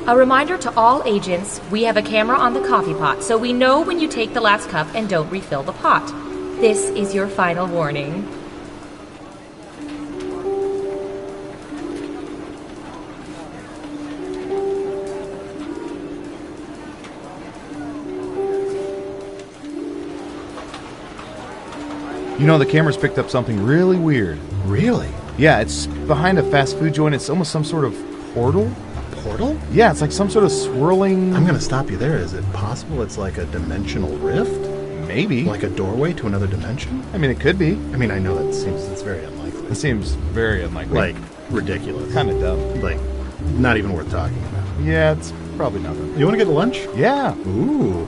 A reminder to all agents, we have a camera on the coffee pot, so we know when you take the last cup and don't refill the pot. This is your final warning. You know, the camera's picked up something really weird. Really? Yeah, it's behind a fast food joint. It's almost some sort of portal. A portal? Yeah, it's like some sort of swirling... I'm gonna stop you there. Is it possible it's like a dimensional rift? Maybe. Like a doorway to another dimension? I mean, it could be. I mean, I know that's very unlikely. It seems very unlikely. Like, ridiculous. Kind of dumb. Like, not even worth talking about. Yeah, it's probably nothing. You wanna get lunch? Yeah. Ooh.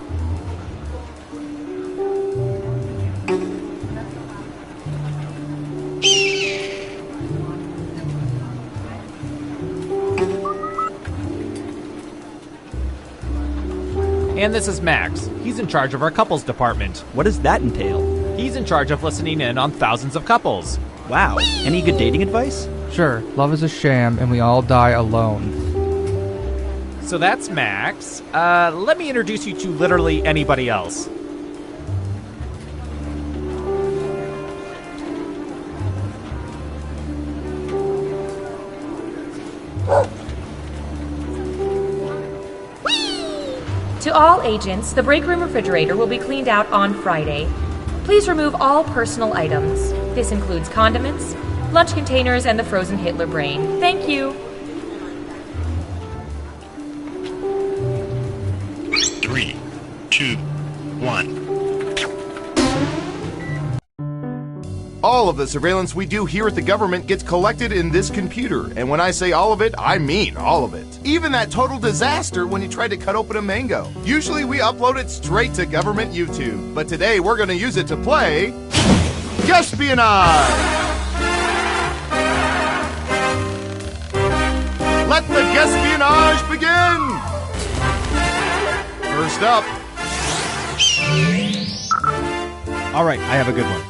And this is Max. He's in charge of our couples department. What does that entail? He's in charge of listening in on thousands of couples. Wow. Any good dating advice? Sure, love is a sham and we all die alone. So that's Max. Let me introduce you to literally anybody else. To all agents, the break room refrigerator will be cleaned out on Friday. Please remove all personal items. This includes condiments, lunch containers, and the frozen Hitler brain. Thank you. 3, 2, 1. All of the surveillance we do here at the government gets collected in this computer. And when I say all of it, I mean all of it. Even that total disaster when you tried to cut open a mango. Usually we upload it straight to government YouTube. But today we're going to use it to play... Espionage! Let the espionage begin! First up... All right, I have a good one.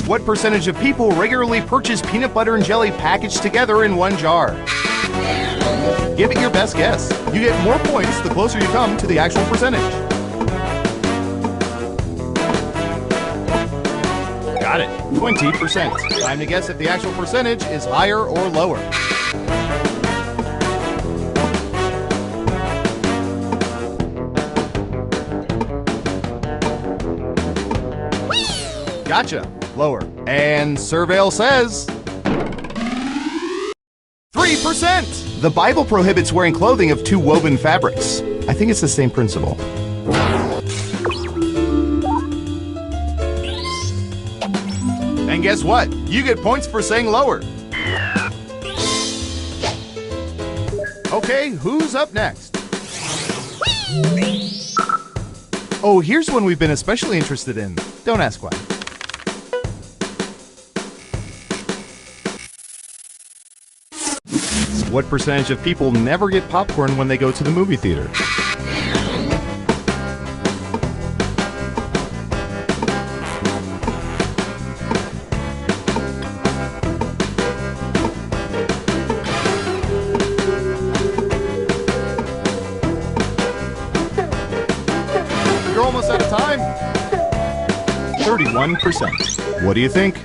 What percentage of people regularly purchase peanut butter and jelly packaged together in one jar? Give it your best guess. You get more points the closer you come to the actual percentage. Got it. 20%. Time to guess if the actual percentage is higher or lower. Gotcha. Lower. And Surveil says... 3%! The Bible prohibits wearing clothing of two woven fabrics. I think it's the same principle. And guess what? You get points for saying lower. Okay, who's up next? Oh, here's one we've been especially interested in. Don't ask why. What percentage of people never get popcorn when they go to the movie theater? You're almost out of time. 31%. What do you think?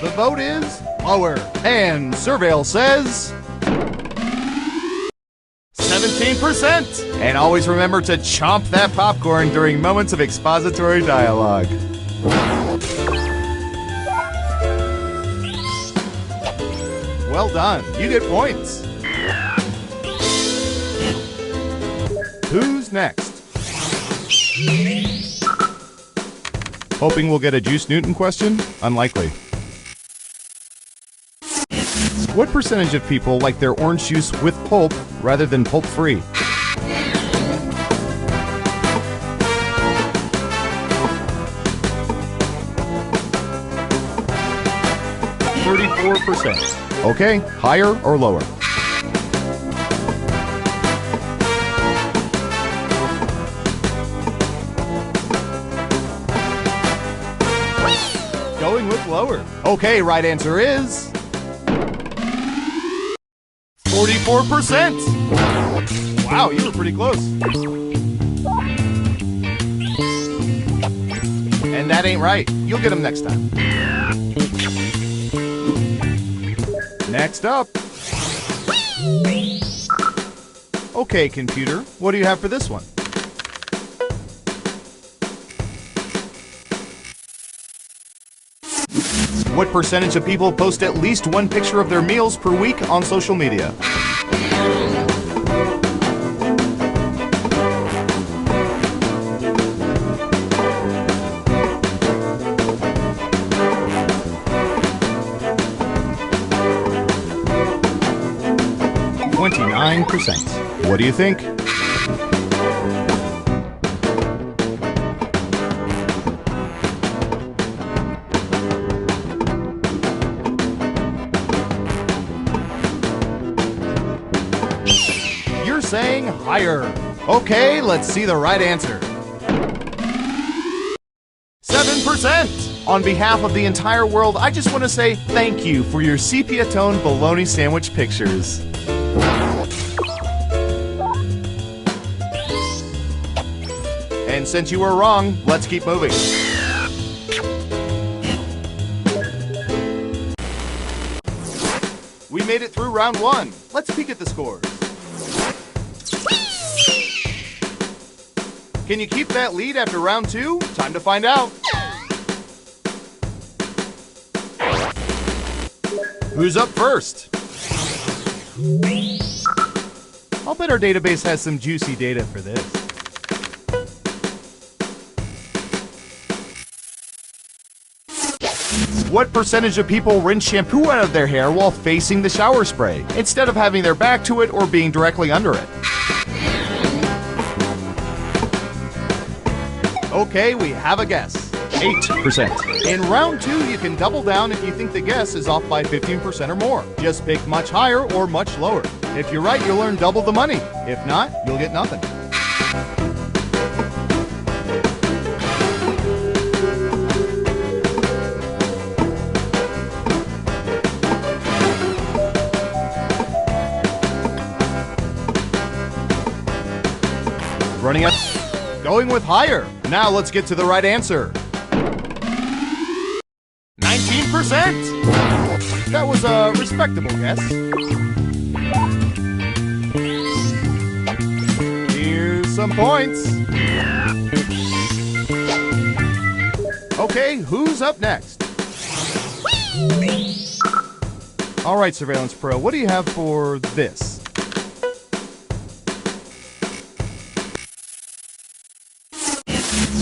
The vote is lower. And Surveil says 17%. And always remember to chomp that popcorn during moments of expository dialogue. Well done. You get points. Who's next? Hoping we'll get a Juice Newton question? Unlikely. What percentage of people like their orange juice with pulp rather than pulp-free? %. Okay, higher or lower? Going with lower. Okay, right answer is 44%. Wow, you were pretty close. And that ain't right. You'll get them next time. Next up. Okay, computer, what do you have for this one? What percentage of people post at least one picture of their meals per week on social media? %. What do you think? You're saying higher. Okay, let's see the right answer. 7%. On behalf of the entire world, I just want to say thank you for your sepia-toned bologna sandwich pictures. And since you were wrong, let's keep moving. We made it through round 1. Let's peek at the scores. Can you keep that lead after round 2? Time to find out. Who's up first? I'll bet our database has some juicy data for this. What percentage of people rinse shampoo out of their hair while facing the shower spray, instead of having their back to it or being directly under it? Okay, we have a guess. 8%. In round 2, you can double down if you think the guess is off by 15% or more. Just pick much higher or much lower. If you're right, you'll earn double the money. If not, you'll get nothing. Running up, going with higher. Now let's get to the right answer. 19%. That was a respectable guess. Here's some points. Okay, who's up next? All right, Surveillance Pro, what do you have for this?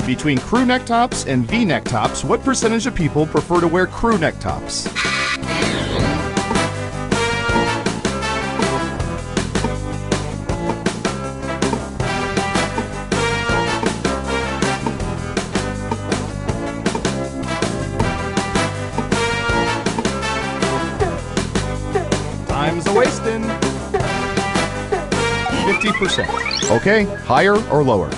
Between crew neck tops and V-neck tops, what percentage of people prefer to wear crew neck tops? Time's a-wasting. 50%. Okay, higher or lower?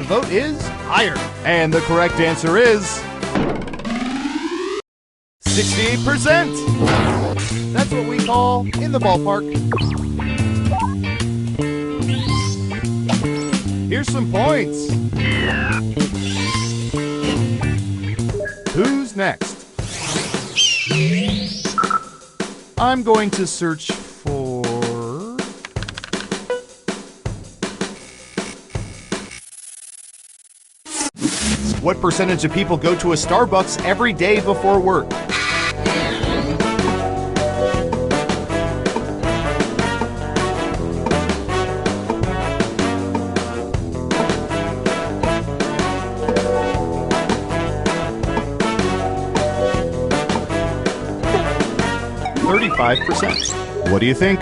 Vote is higher. And the correct answer is 68%. That's what we call in the ballpark. Here's some points. Who's next? I'm going to search for... What percentage of people go to a Starbucks every day before work? %. What do you think?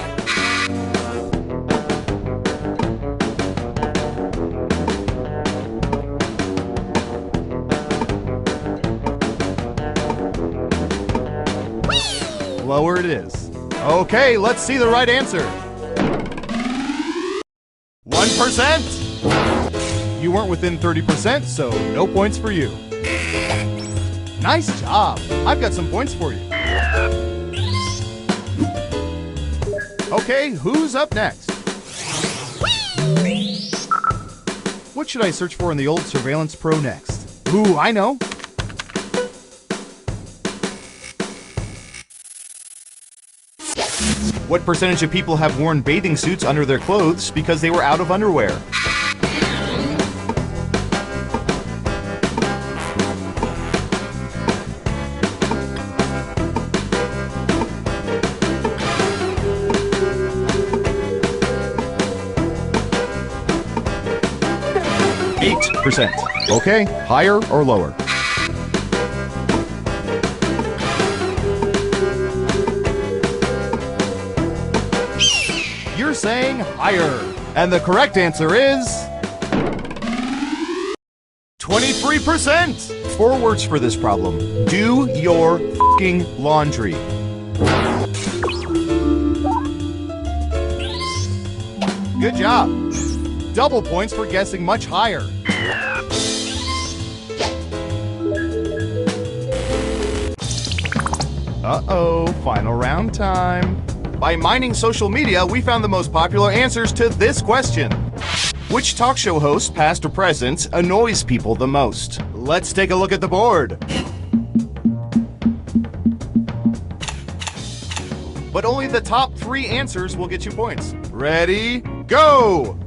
Lower it is. Okay, let's see the right answer. 1%. 1%. You weren't within 30%, so no points for you. Nice job. I've got some points for you. Okay, who's up next? What should I search for in the old Surveillance Pro next? Ooh, I know. What percentage of people have worn bathing suits under their clothes because they were out of underwear? Percent. Okay, higher or lower? You're saying higher. And the correct answer is 23%. 4 words for this problem. Do your f***ing laundry. Good job. Double points for guessing much higher. Uh-oh, final round time. By mining social media, we found the most popular answers to this question. Which talk show host, past or present, annoys people the most? Let's take a look at the board. But only the top 3 answers will get you points. Ready, go!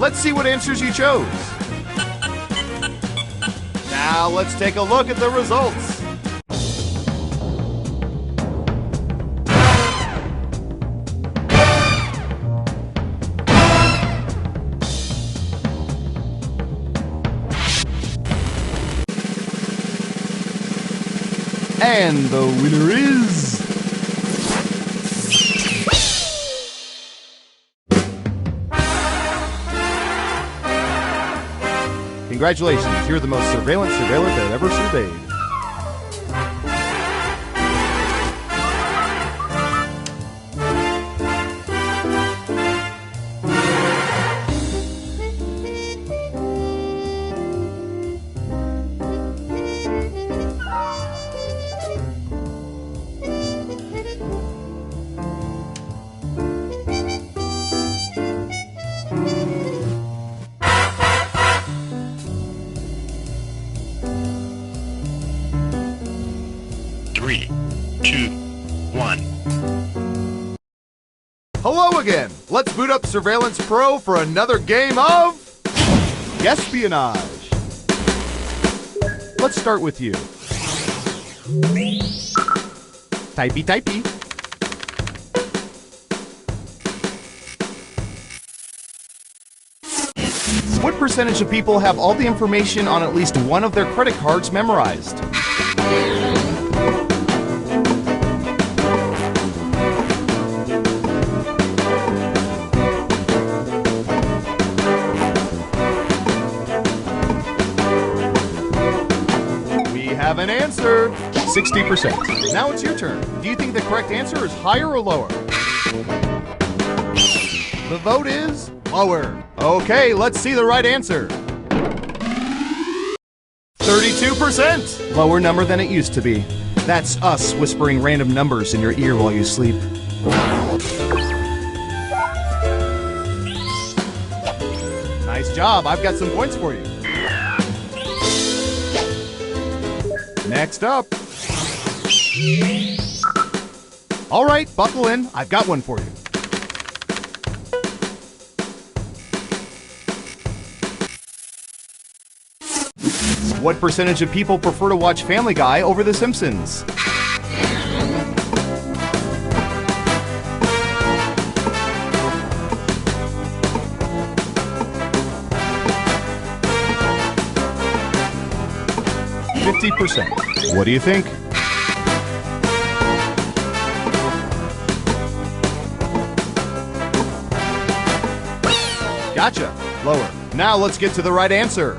Let's see what answers you chose. Now let's take a look at the results. And the winner is... Congratulations, you're the most surveillance surveiller that ever surveyed. Hello again! Let's boot up Surveillance Pro for another game of... Espionage. Let's start with you. Typey, typey. What percentage of people have all the information on at least one of their credit cards memorized? Have an answer. 60%. Now it's your turn. Do you think the correct answer is higher or lower? The vote is lower. Okay, let's see the right answer. 32%. Lower number than it used to be. That's us whispering random numbers in your ear while you sleep. Nice job. I've got some points for you. Next up. All right, buckle in. I've got one for you. What percentage of people prefer to watch Family Guy over The Simpsons? %. What do you think? Gotcha. Lower. Now let's get to the right answer.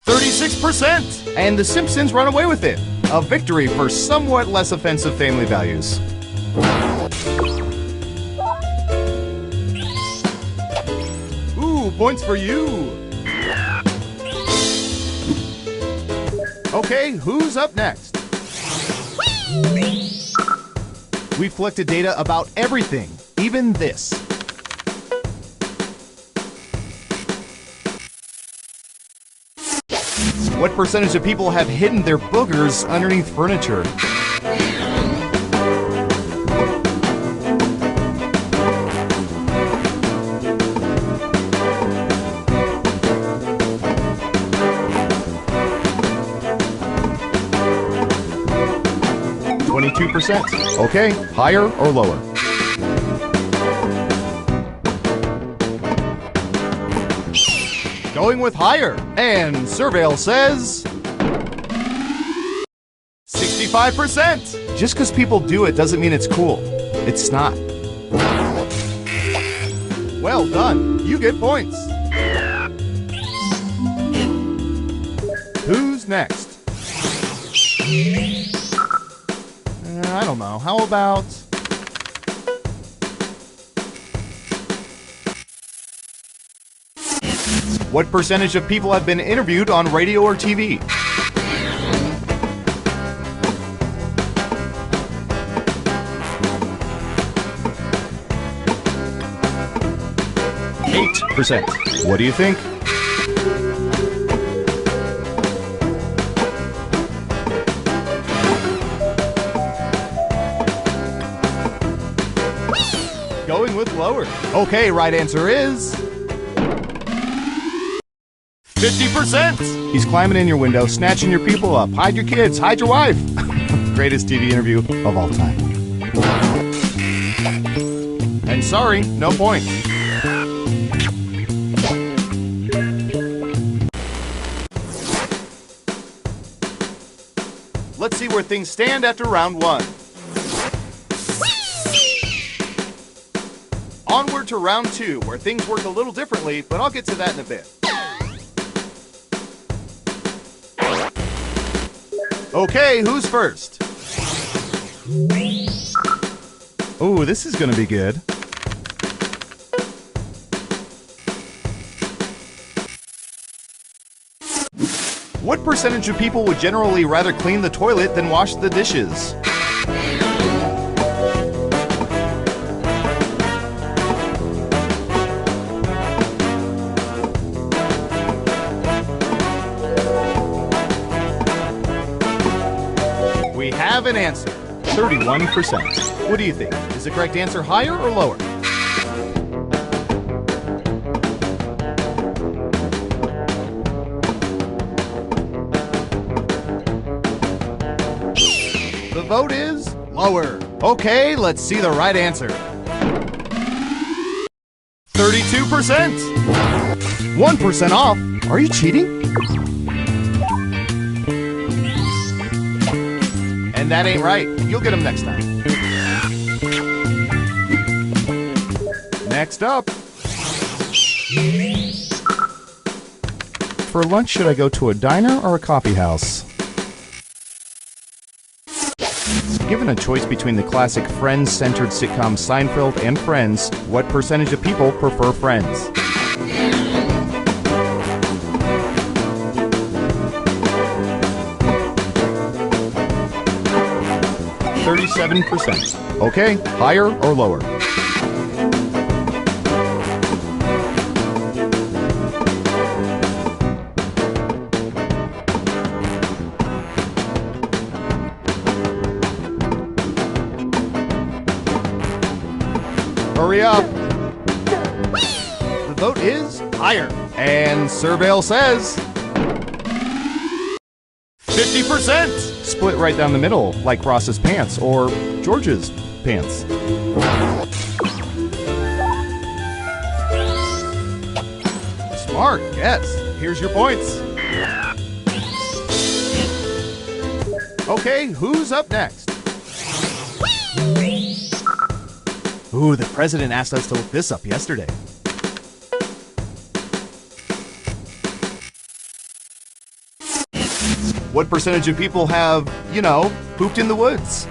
36%! And The Simpsons run away with it. A victory for somewhat less offensive family values. Ooh, points for you! Okay, who's up next? We've collected data about everything, even this. What percentage of people have hidden their boogers underneath furniture? %. Okay, higher or lower? Going with higher. And Surveil says 65%. Just because people do it doesn't mean it's cool. It's not. Well done. You get points. Who's next? I don't know. How about... What percentage of people have been interviewed on radio or TV? %. What do you think? Going with lower. Okay, right answer is 50%. He's climbing in your window, snatching your people up. Hide your kids, hide your wife. Greatest TV interview of all time. And sorry, no point. Let's see where things stand after round one. Onward to round two, where things work a little differently, but I'll get to that in a bit. Okay, who's first? Ooh, this is gonna be good. What percentage of people would generally rather clean the toilet than wash the dishes? We have an answer, 31%. What do you think? Is the correct answer higher or lower? The vote is lower. Okay, let's see the right answer. 32%. 1% off. Are you cheating? And that ain't right. You'll get them next time. Next up. For lunch, should I go to a diner or a coffee house? Given a choice between the classic Friends-centered sitcom Seinfeld and Friends, what percentage of people prefer Friends? %. Okay, higher or lower? Hurry up! The vote is higher. And Surveil says 50%! Split right down the middle, like Ross's pants, or George's pants. Smart, yes. Here's your points. Okay, who's up next? Ooh, the president asked us to look this up yesterday. What percentage of people have, pooped in the woods?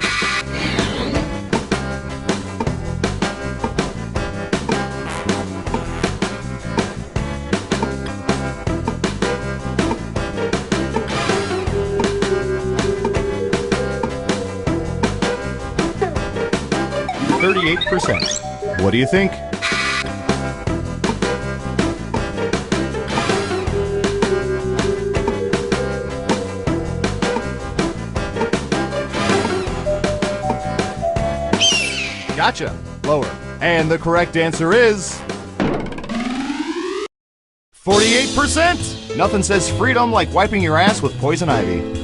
%. What do you think? Gotcha. Lower. And the correct answer is 48%. Nothing says freedom like wiping your ass with poison ivy.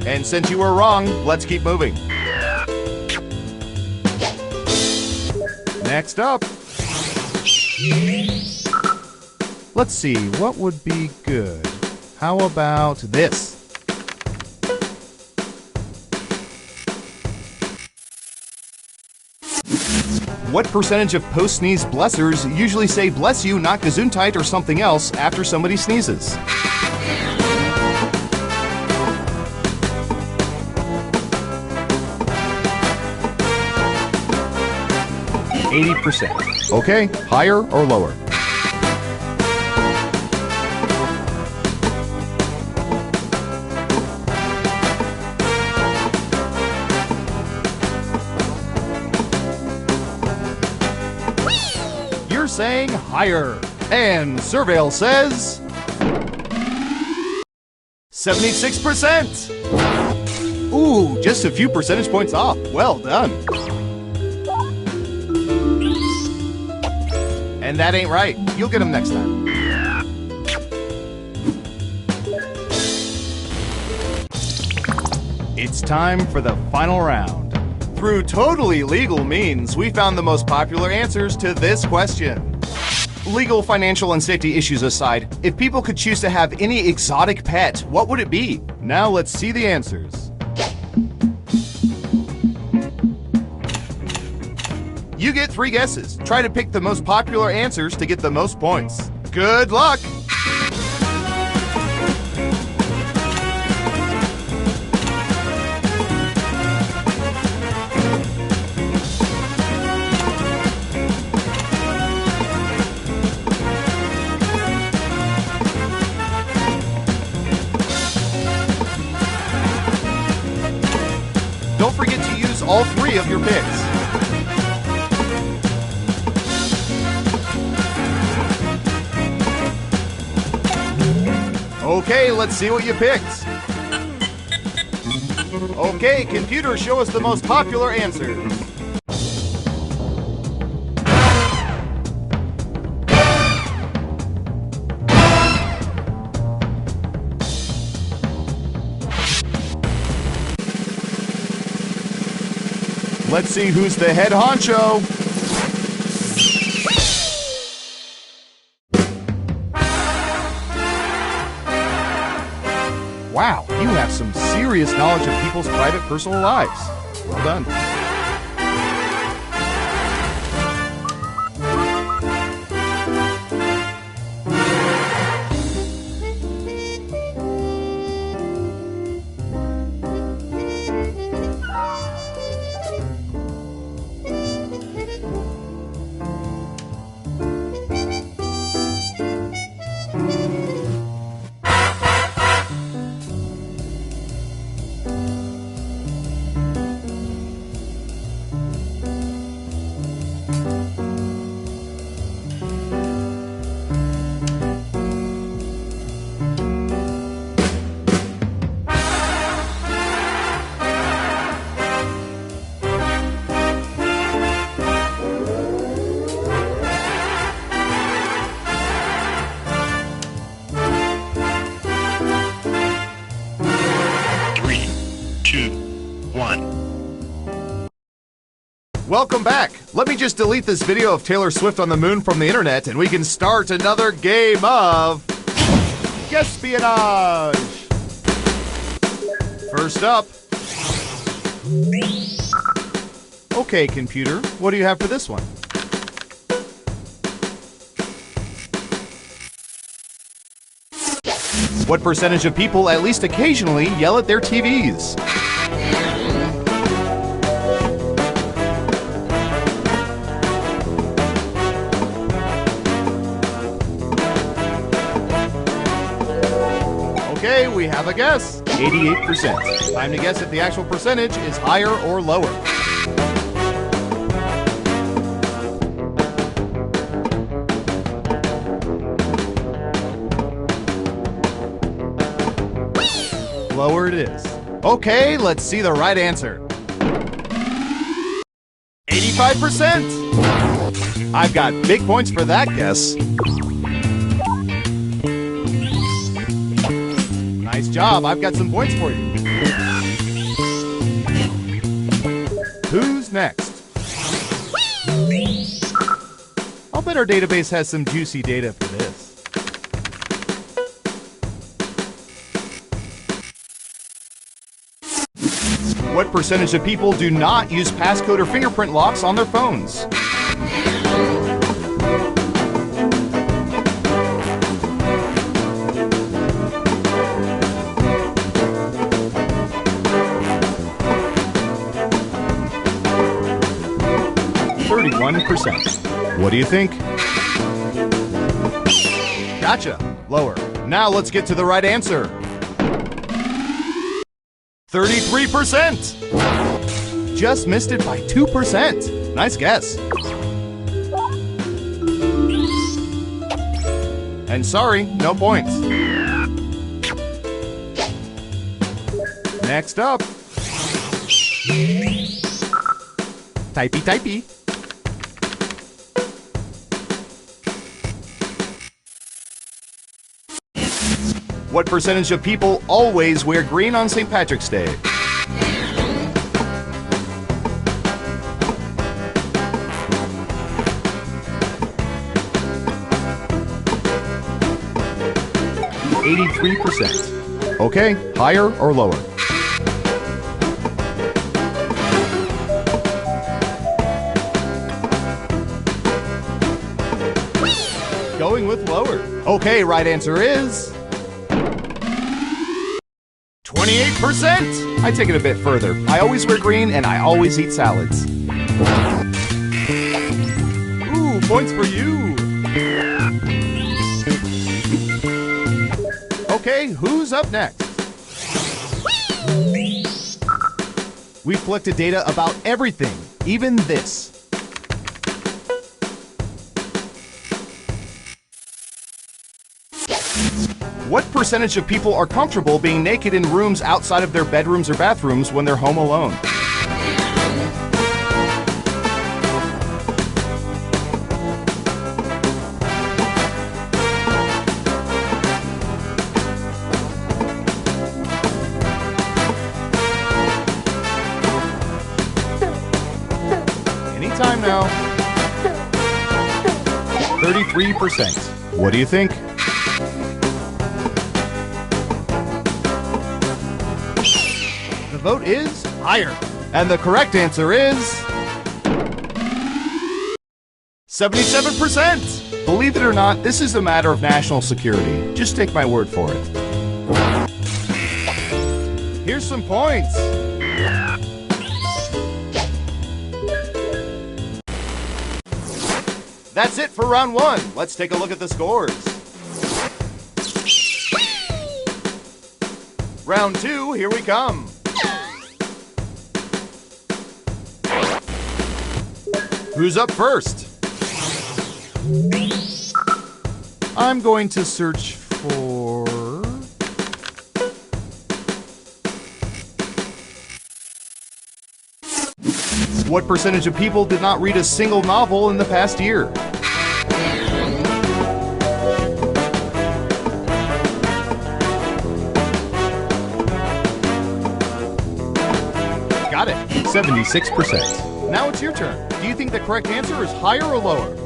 And since you were wrong, let's keep moving. Next up. Let's see, what would be good? How about this? What percentage of post-sneeze blessers usually say bless you, not gesundheit or something else after somebody sneezes? %. Okay, higher or lower? You're saying higher. And Surveil says 76%. Ooh, just a few percentage points off. Well done. And that ain't right. You'll get them next time. It's time for the final round. Through totally legal means, we found the most popular answers to this question. Legal, financial, and safety issues aside, if people could choose to have any exotic pet, what would it be? Now let's see the answers. You get 3 guesses. Try to pick the most popular answers to get the most points. Good luck! Don't forget to use all 3 of your picks. Okay, let's see what you picked. Okay, computer, show us the most popular answers. Let's see who's the head honcho. Wow, you have some serious knowledge of people's private personal lives. Well done. Welcome back. Let me just delete this video of Taylor Swift on the moon from the internet and we can start another game of Guespionage. First up, Okay, computer, what do you have for this one? What percentage of people at least occasionally yell at their TVs? Okay, we have a guess. 88%. Time to guess if the actual percentage is higher or lower. Lower it is. Okay, let's see the right answer. 85%! I've got big points for that guess. Nice job, I've got some points for you. Who's next? I'll bet our database has some juicy data for this. What percentage of people do not use passcode or fingerprint locks on their phones? What do you think? Gotcha. Lower. Now let's get to the right answer. 33%! Just missed it by 2%. Nice guess. And sorry, no points. Next up. Typey. What percentage of people always wear green on St. Patrick's Day? %. Okay, higher or lower? Going with lower. Okay, right answer is 28%! I take it a bit further. I always wear green and I always eat salads. Ooh, points for you! Okay, who's up next? We've collected data about everything, even this. What percentage of people are comfortable being naked in rooms outside of their bedrooms or bathrooms when they're home alone? Anytime now. 33%. What do you think? The vote is higher. And the correct answer is 77%. Believe it or not, this is a matter of national security. Just take my word for it. Here's some points. That's it for round one. Let's take a look at the scores. Round two, here we come. Who's up first? I'm going to search for... What percentage of people did not read a single novel in the past year? Got it. 76%. Now it's your turn. Do you think the correct answer is higher or lower?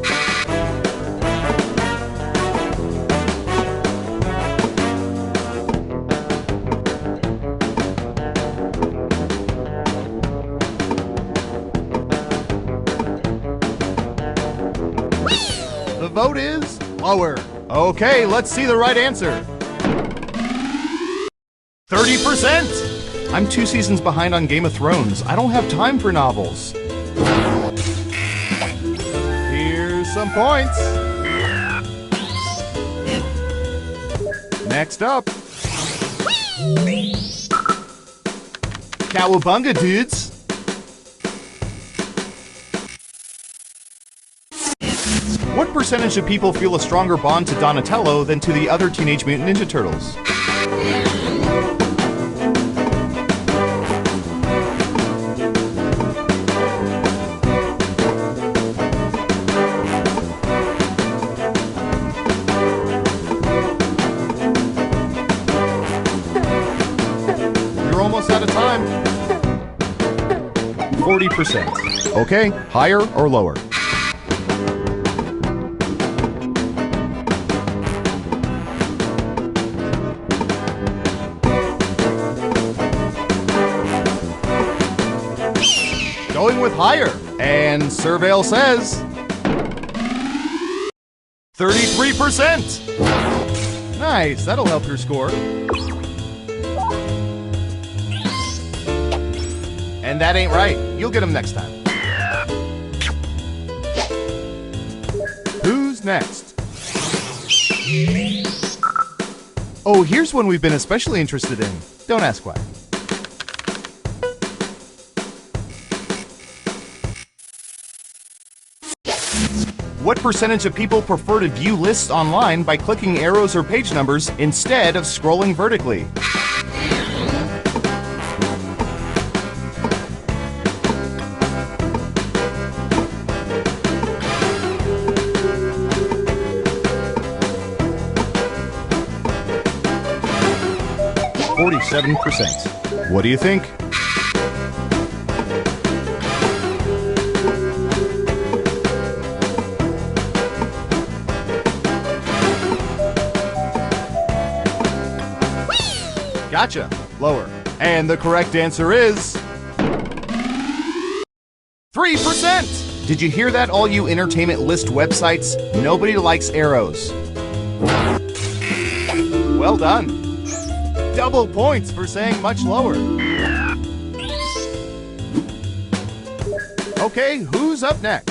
vote is lower. Okay, let's see the right answer. 30%! I'm 2 seasons behind on Game of Thrones. I don't have time for novels. Here's some points. Next up. Cowabunga, dudes! What percentage of people feel a stronger bond to Donatello than to the other Teenage Mutant Ninja Turtles? You're almost out of time. 40%. Okay, higher or lower? Going with higher. And Surveil says 33%. Nice, that'll help your score. And that ain't right. You'll get them next time. Who's next? Oh, here's one we've been especially interested in. Don't ask why. What percentage of people prefer to view lists online by clicking arrows or page numbers instead of scrolling vertically? %. What do you think? Gotcha. Lower. And the correct answer is 3%. Did you hear that, all you entertainment list websites? Nobody likes arrows. Well done. Double points for saying much lower. Okay, who's up next?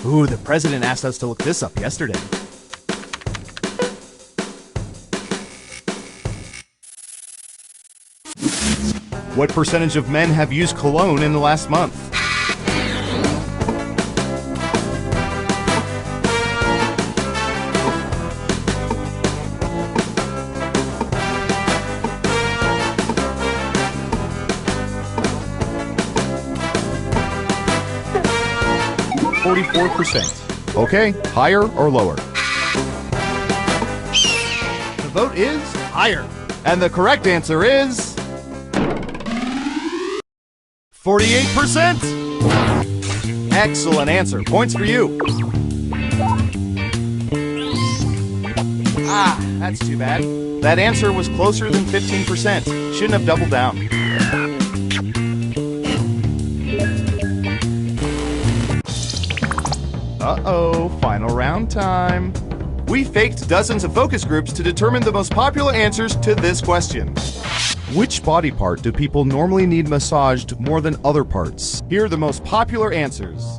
Ooh, the president asked us to look this up yesterday. What percentage of men have used cologne in the last month? %. Okay, higher or lower? The vote is higher. And the correct answer is 48%. Excellent answer. Points for you. Ah, that's too bad. That answer was closer than 15%. Shouldn't have doubled down. Uh-oh, final round time. We faked dozens of focus groups to determine the most popular answers to this question. Which body part do people normally need massaged more than other parts? Here are the most popular answers.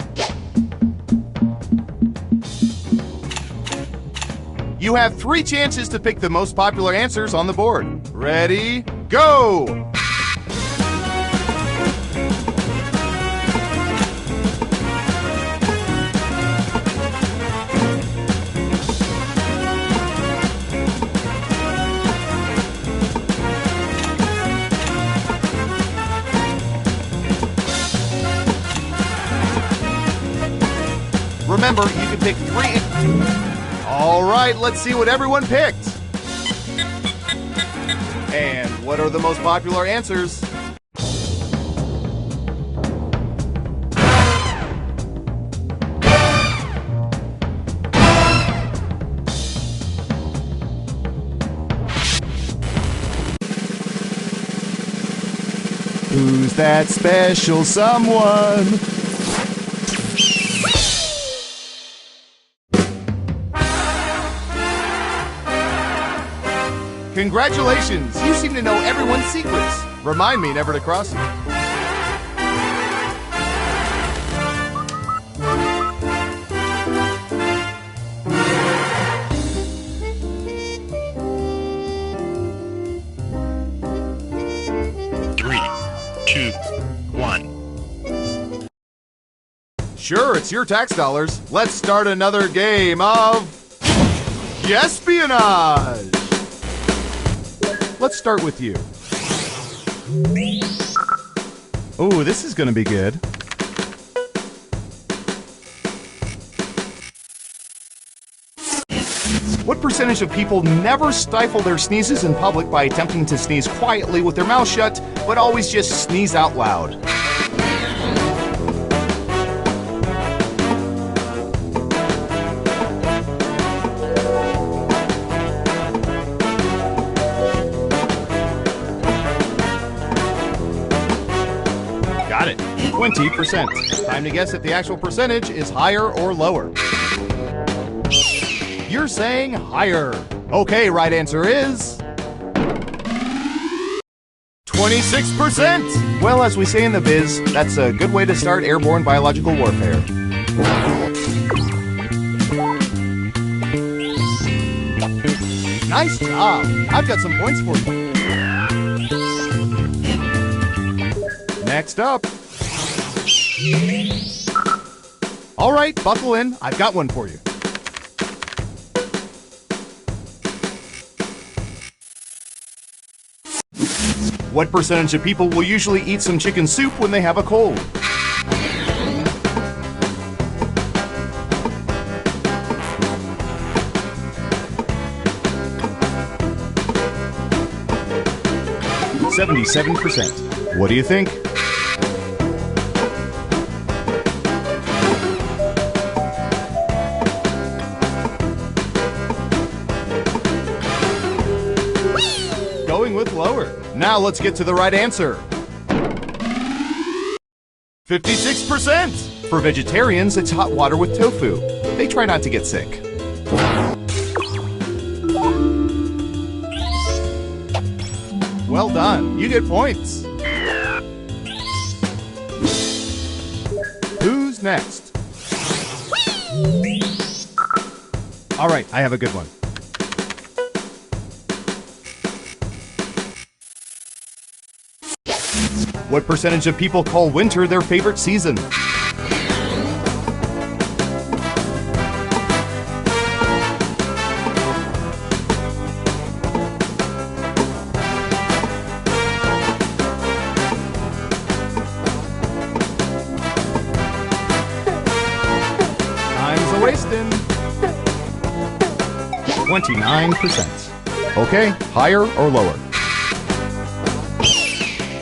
You have 3 chances to pick the most popular answers on the board. Ready, go! Remember, you can pick 3. All right, let's see what everyone picked. And what are the most popular answers? Who's that special someone? Congratulations! You seem to know everyone's secrets. Remind me never to cross you. Three, two, one. Sure, it's your tax dollars. Let's start another game of espionage. Let's start with you. Oh, this is gonna be good. What percentage of people never stifle their sneezes in public by attempting to sneeze quietly with their mouth shut, but always just sneeze out loud? Got it. 20%. Time to guess if the actual percentage is higher or lower. You're saying higher. Okay, right answer is 26%. Well, as we say in the biz, that's a good way to start airborne biological warfare. Nice job. I've got some points for you. Next up. All right, buckle in. I've got one for you. What percentage of people will usually eat some chicken soup when they have a cold? %. What do you think? Going with lower. Now let's get to the right answer. 56%. For vegetarians, it's hot water with tofu. They try not to get sick. Well done. You get points. Who's next? All right, I have a good one. What percentage of people call winter their favorite season? Time's a-wasting. 29%. Okay, higher or lower?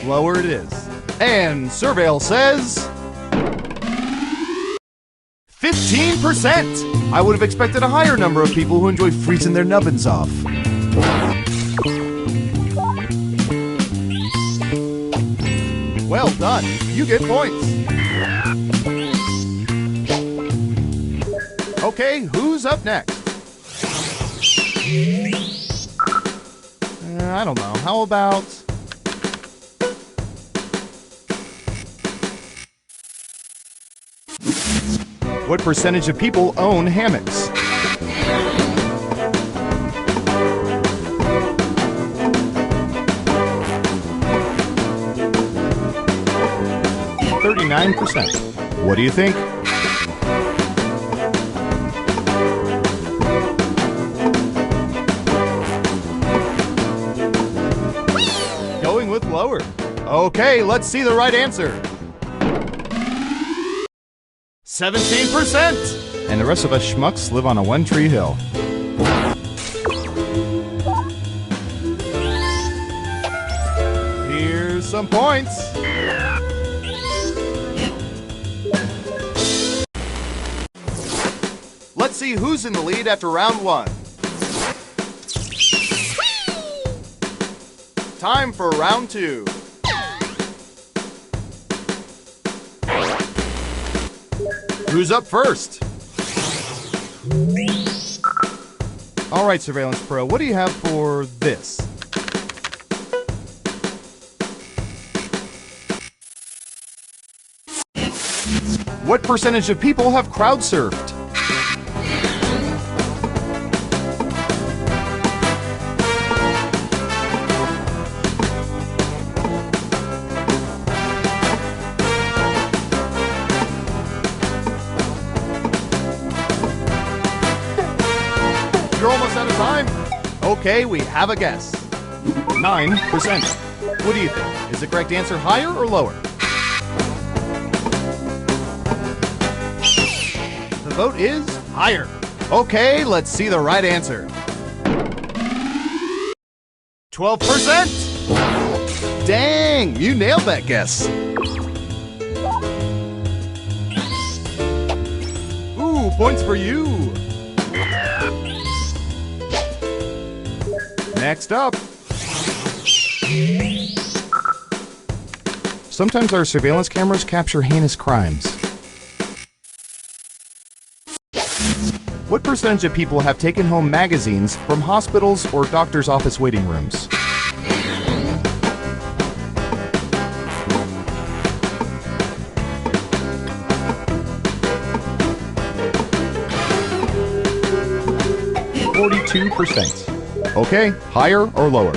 Lower it is. And Surveil says 15%. I would have expected a higher number of people who enjoy freezing their nubbins off. Well done. You get points. Okay, who's up next? I don't know. How about... What percentage of people own hammocks? %. What do you think? Going with lower. Okay, let's see the right answer. 17%! And the rest of us schmucks live on a one-tree hill. Here's some points. Let's see who's in the lead after round one. Time for round two. Who's up first? All right, Surveillance Pro, what do you have for this? What percentage of people have crowd surfed? You're almost out of time. Okay, we have a guess. 9%. What do you think? Is the correct answer higher or lower? The vote is higher. Okay, let's see the right answer. 12%. Dang, you nailed that guess. Ooh, points for you. Next up. Sometimes our surveillance cameras capture heinous crimes. What percentage of people have taken home magazines from hospitals or doctor's office waiting rooms? %. Okay, higher or lower?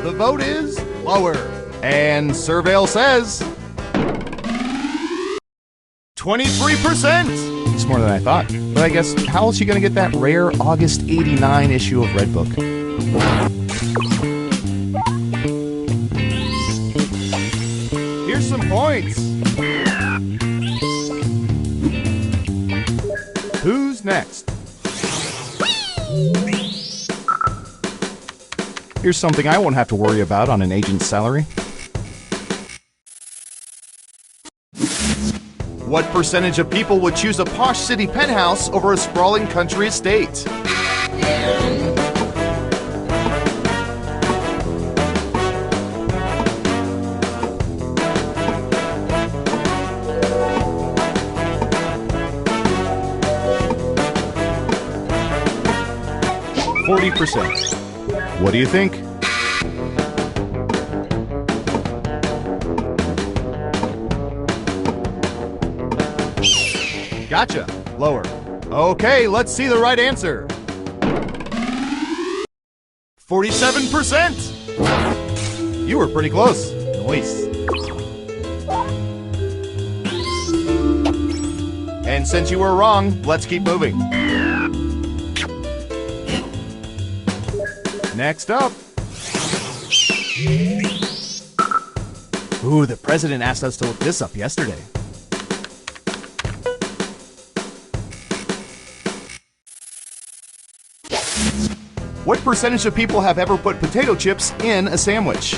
The vote is lower. And Surveil says 23%. It's more than I thought. But I guess, how else are you going to get that rare August '89 issue of Redbook? Here's some points. Who's next? Here's something I won't have to worry about on an agent's salary. What percentage of people would choose a posh city penthouse over a sprawling country estate? %. What do you think? Gotcha. Lower. Okay, let's see the right answer. 47%. You were pretty close. Nice. And since you were wrong, let's keep moving. Next up. Ooh, the president asked us to look this up yesterday. What percentage of people have ever put potato chips in a sandwich?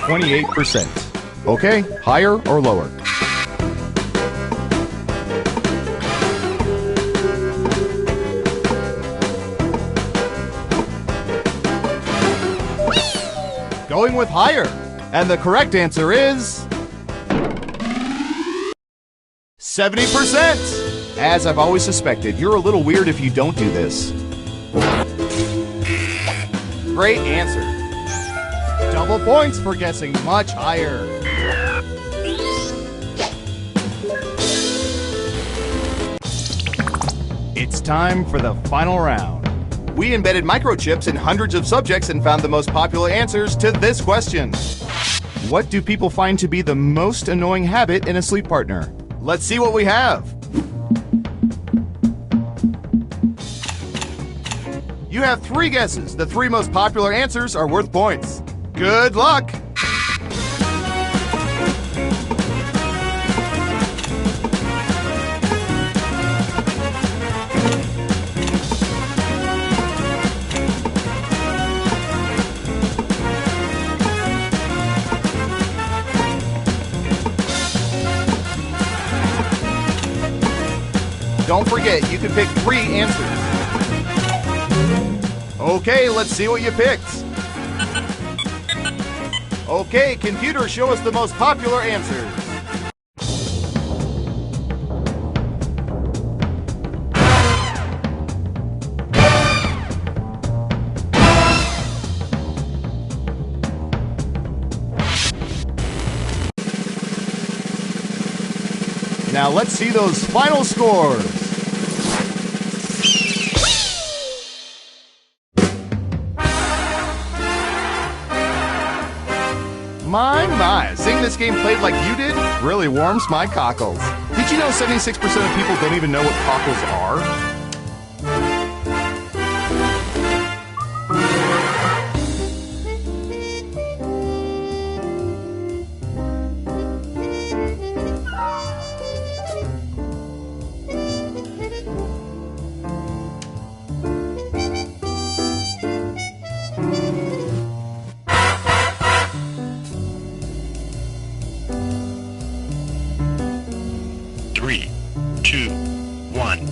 28%. Okay, higher or lower? Going with higher. And the correct answer is 70%. As I've always suspected, you're a little weird if you don't do this. Great answer. Double points for guessing much higher. It's time for the final round. We embedded microchips in hundreds of subjects and found the most popular answers to this question. What do people find to be the most annoying habit in a sleep partner? Let's see what we have. You have 3 guesses. The 3 most popular answers are worth points. Good luck! Don't forget, you can pick 3 answers. Okay, let's see what you picked. Okay, computer, show us the most popular answers. Now let's see those final scores. My, seeing this game played like you did really warms my cockles. Did you know 76% of people don't even know what cockles are? Three, two, one.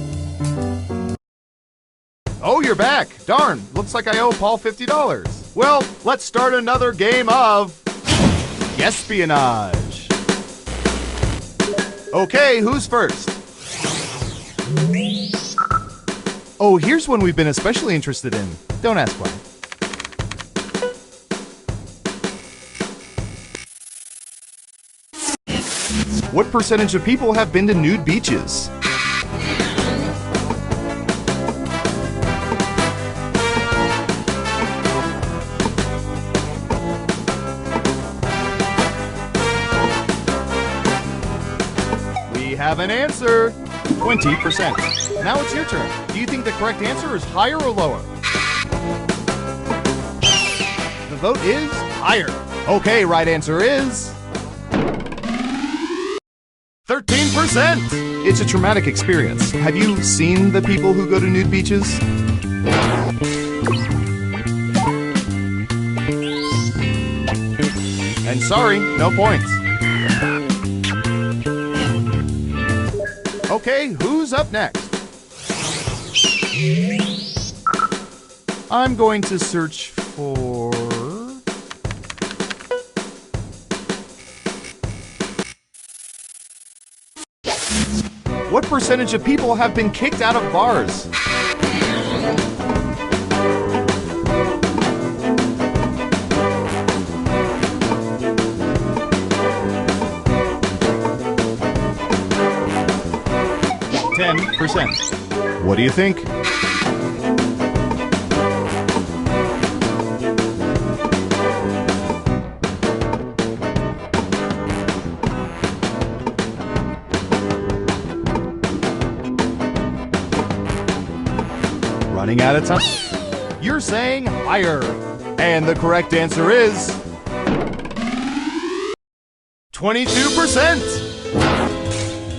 Oh, you're back. Darn, looks like I owe Paul $50. Well, let's start another game of espionage. Okay, who's first? Oh, here's one we've been especially interested in. Don't ask why. What percentage of people have been to nude beaches? We have an answer. 20%. Now it's your turn. Do you think the correct answer is higher or lower? The vote is higher. Okay, right answer is 13%! It's a traumatic experience. Have you seen the people who go to nude beaches? And sorry, no points. Okay, who's up next? I'm going to search for... What percentage of people have been kicked out of bars? %. What do you think? Running out of time. You're saying higher. And the correct answer is 22%.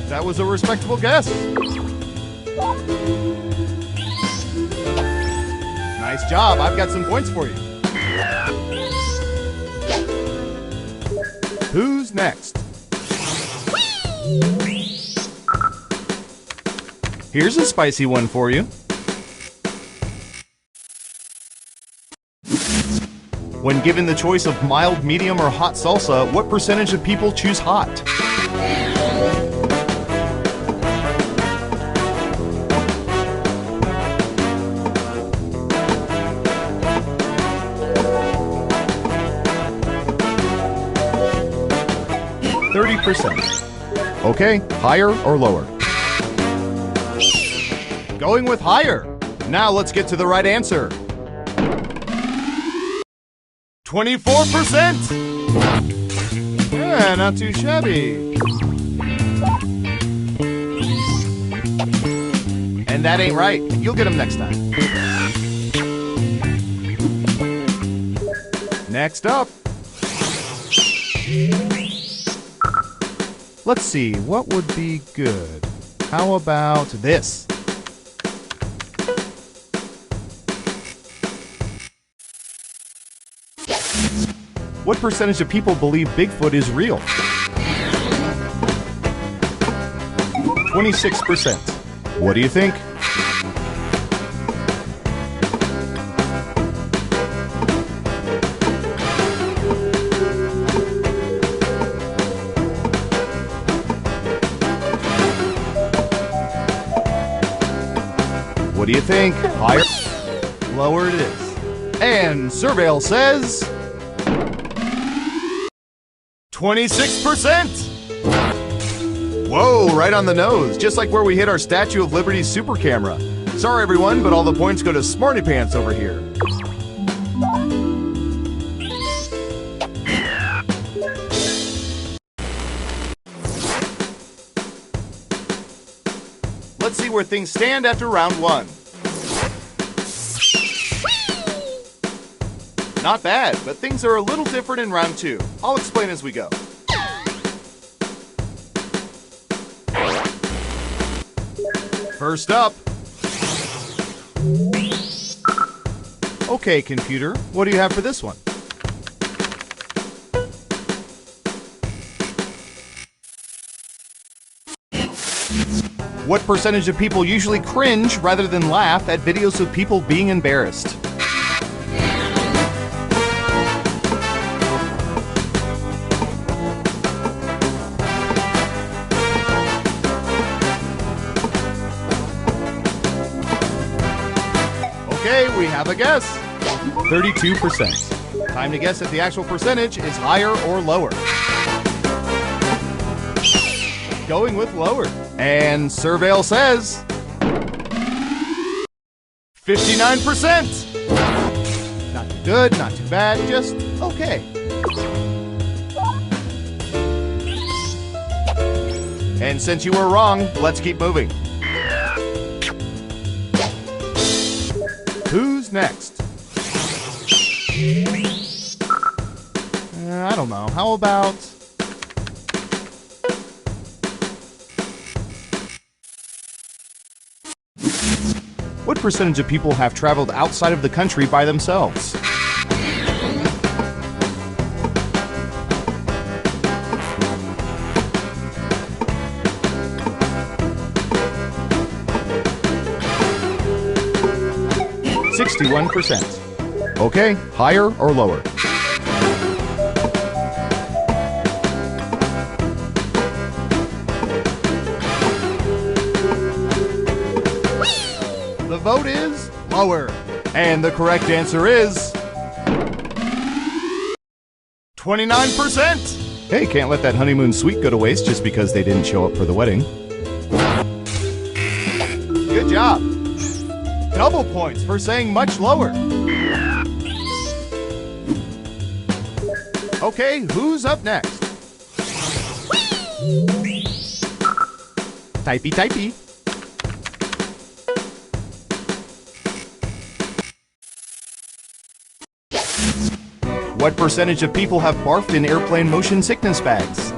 That was a respectable guess. Nice job. I've got some points for you. Who's next? Here's a spicy one for you. When given the choice of mild, medium, or hot salsa, what percentage of people choose hot? %. Okay, higher or lower? Going with higher. Now let's get to the right answer. 24%! Yeah, not too shabby. And that ain't right. You'll get them next time. Next up. Let's see, what would be good? How about this? What percentage of people believe Bigfoot is real? 26%. What do you think? What do you think? Higher? Lower it is. And Surveil says 26%! Whoa, right on the nose, just like where we hit our Statue of Liberty super camera. Sorry everyone, but all the points go to Smarty Pants over here. Let's see where things stand after round 1. Not bad, but things are a little different in round 2. I'll explain as we go. First up. Okay, computer, what do you have for this one? What percentage of people usually cringe rather than laugh at videos of people being embarrassed? Okay, we have a guess. 32%. Time to guess if the actual percentage is higher or lower. Going with lower. And Surveil says 59%. Not too good, not too bad, just okay. And since you were wrong, let's keep moving. Who's next? I don't know. How about... What percentage of people have traveled outside of the country by themselves? %. Okay, higher or lower? The vote is lower. And the correct answer is 29%. Hey, can't let that honeymoon suite go to waste just because they didn't show up for the wedding. Good job. Double points for saying much lower. Okay, who's up next? Typey, typey. What percentage of people have barfed in airplane motion sickness bags?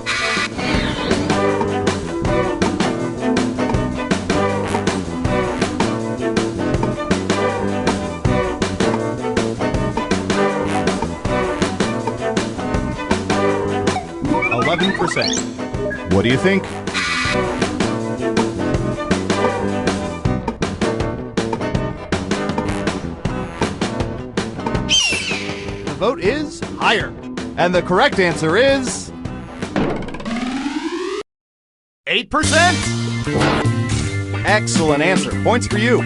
What do you think? The vote is higher. And the correct answer is 8%. Excellent answer. Points for you.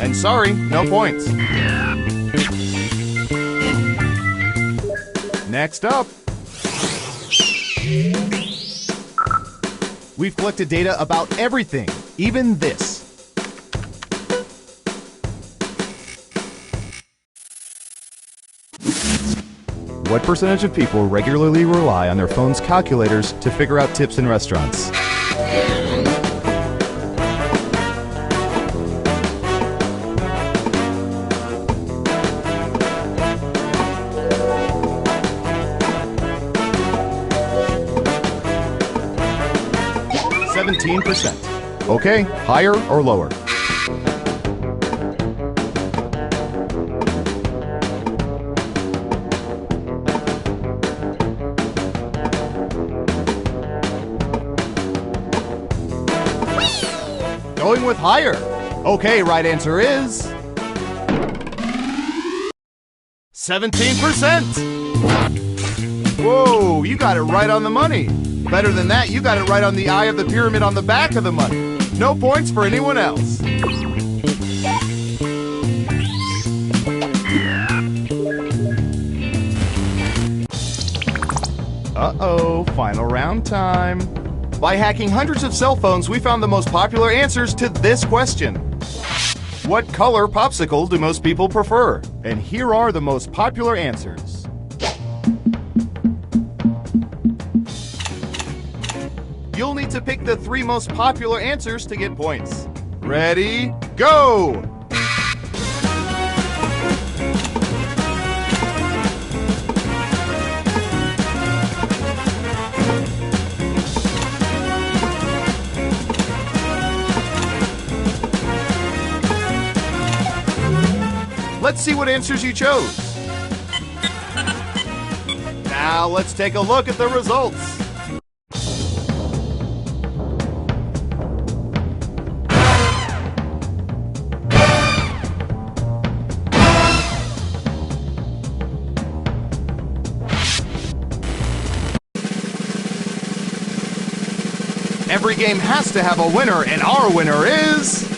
And sorry, no points. Next up, we've collected data about everything, even this. What percentage of people regularly rely on their phone's calculators to figure out tips in restaurants? %. Okay, higher or lower? Going with higher. Okay, right answer is 17%. Whoa, you got it right on the money. Better than that, you got it right on the eye of the pyramid on the back of the money. No points for anyone else. Uh-oh, final round time. By hacking hundreds of cell phones, we found the most popular answers to this question. What color popsicle do most people prefer? And here are the most popular answers. You'll need to pick the 3 most popular answers to get points. Ready, go! Let's see what answers you chose. Now let's take a look at the results. Every game has to have a winner, and our winner is...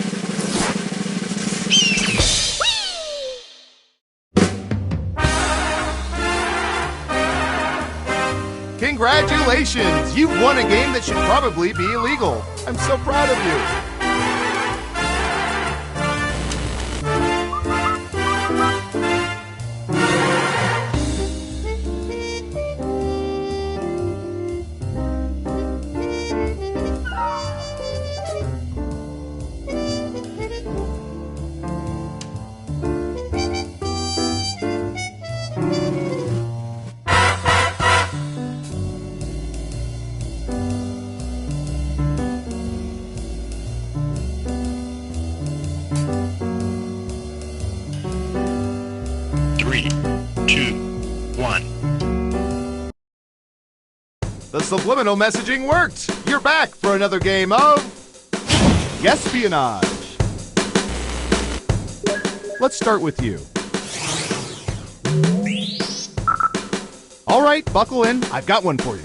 Congratulations! You've won a game that should probably be illegal. I'm so proud of you. 3, 2, 1. The subliminal messaging worked! You're back for another game of... Espionage! Let's start with you. Alright, buckle in. I've got one for you.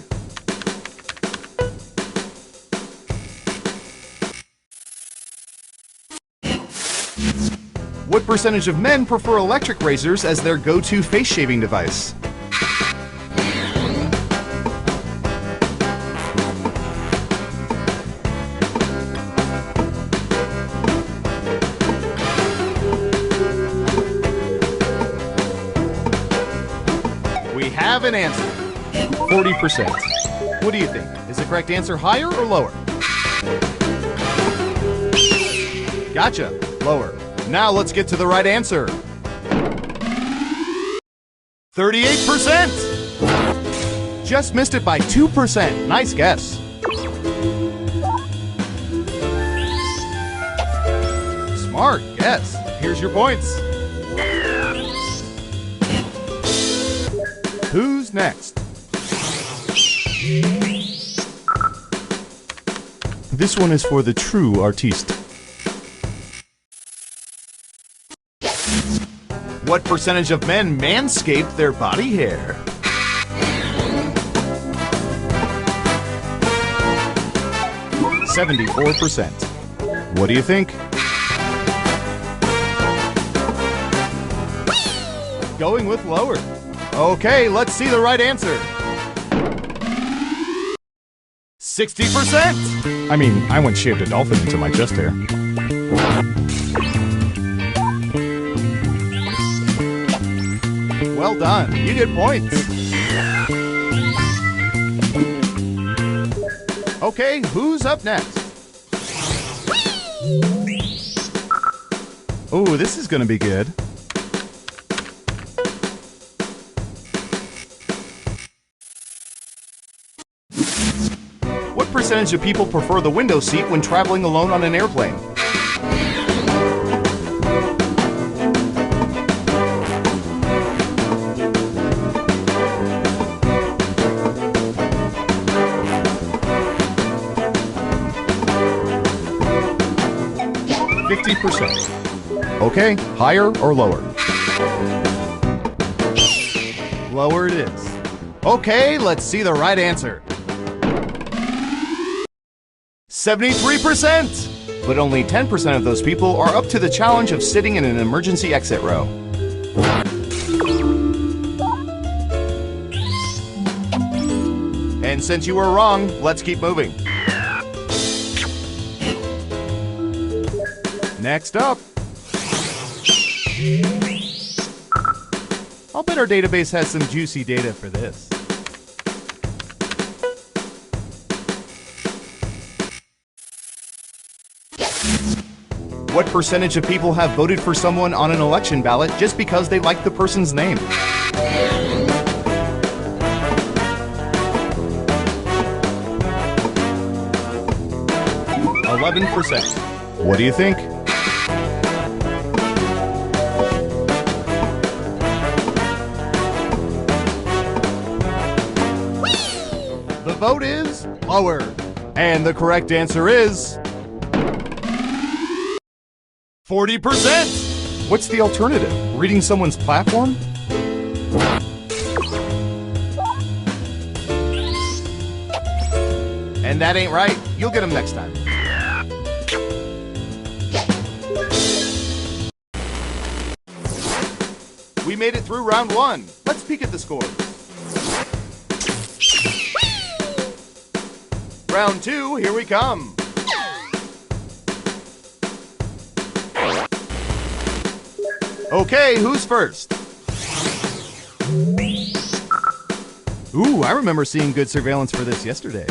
What percentage of men prefer electric razors as their go-to face shaving device? We have an answer. 40%. What do you think? Is the correct answer higher or lower? Gotcha. Lower. Now let's get to the right answer. 38%! Just missed it by 2%. Nice guess. Smart guess. Here's your points. Who's next? This one is for the true artiste. What percentage of men manscape their body hair? %. What do you think? Going with lower. Okay, let's see the right answer. 60%! I mean, I once shaved a dolphin into my chest hair. Well done. You get points. Okay, who's up next? Oh, this is gonna be good. What percentage of people prefer the window seat when traveling alone on an airplane? %. Okay, higher or lower? Lower it is. Okay, let's see the right answer. 73%! But only 10% of those people are up to the challenge of sitting in an emergency exit row. And since you were wrong, let's keep moving. Next up. I'll bet our database has some juicy data for this. What percentage of people have voted for someone on an election ballot just because they like the person's name? 11%. What do you think? The vote is lower. And the correct answer is 40%. What's the alternative? Reading someone's platform? And that ain't right. You'll get them next time. We made it through round one. Let's peek at the scores. Round two, here we come. Okay, who's first? Ooh, I remember seeing good surveillance for this yesterday.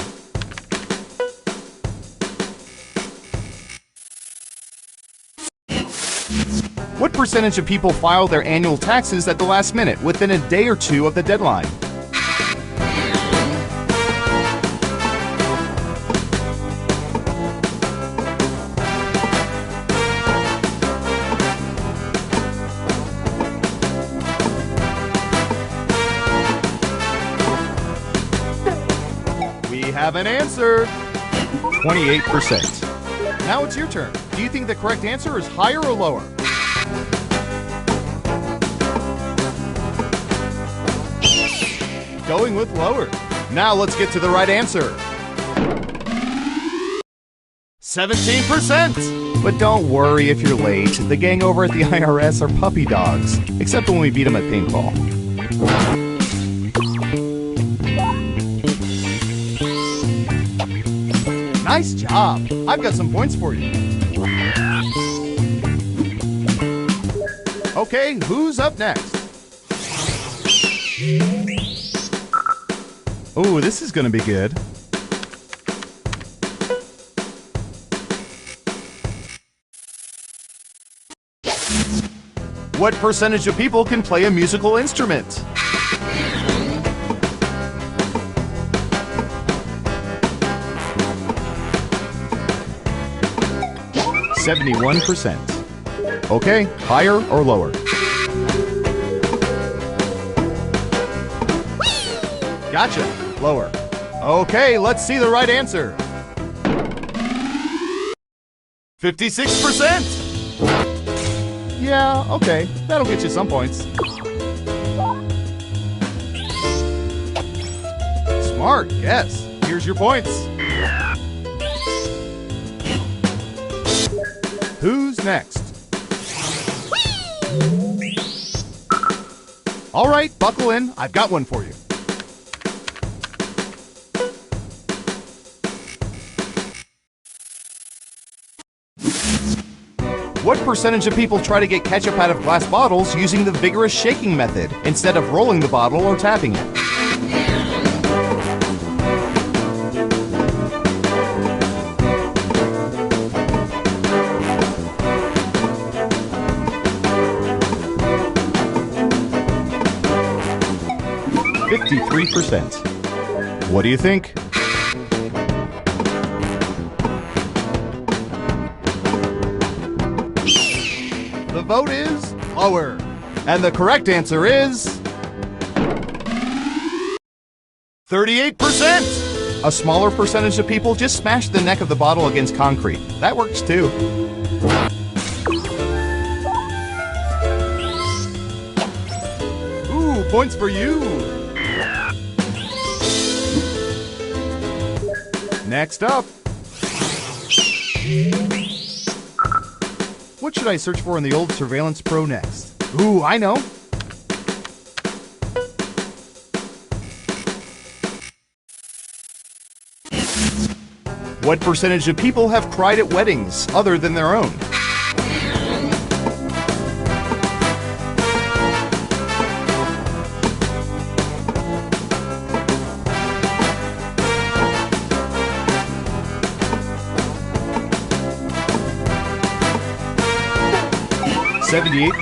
What percentage of people file their annual taxes at the last minute, within a day or two of the deadline? We have an answer. 28%. Now it's your turn. Do you think the correct answer is higher or lower? Going with lower. Now let's get to the right answer. 17%! But don't worry if you're late. The gang over at the IRS are puppy dogs. Except when we beat them at paintball. Nice job! I've got some points for you. Okay, who's up next? Ooh, this is gonna be good. What percentage of people can play a musical instrument? 71%. Okay, higher or lower? Gotcha. Lower. Okay, let's see the right answer. 56%! Yeah, okay. That'll get you some points. Smart, yes. Here's your points. Who's next? All right, buckle in. I've got one for you. What percentage of people try to get ketchup out of glass bottles using the vigorous shaking method instead of rolling the bottle or tapping it? %. What do you think? The vote is lower. And the correct answer is 38%. A smaller percentage of people just smash the neck of the bottle against concrete. That works too. Ooh, points for you. Next up. What should I search for in the old Surveillance Pro next? Ooh, I know. What percentage of people have cried at weddings other than their own?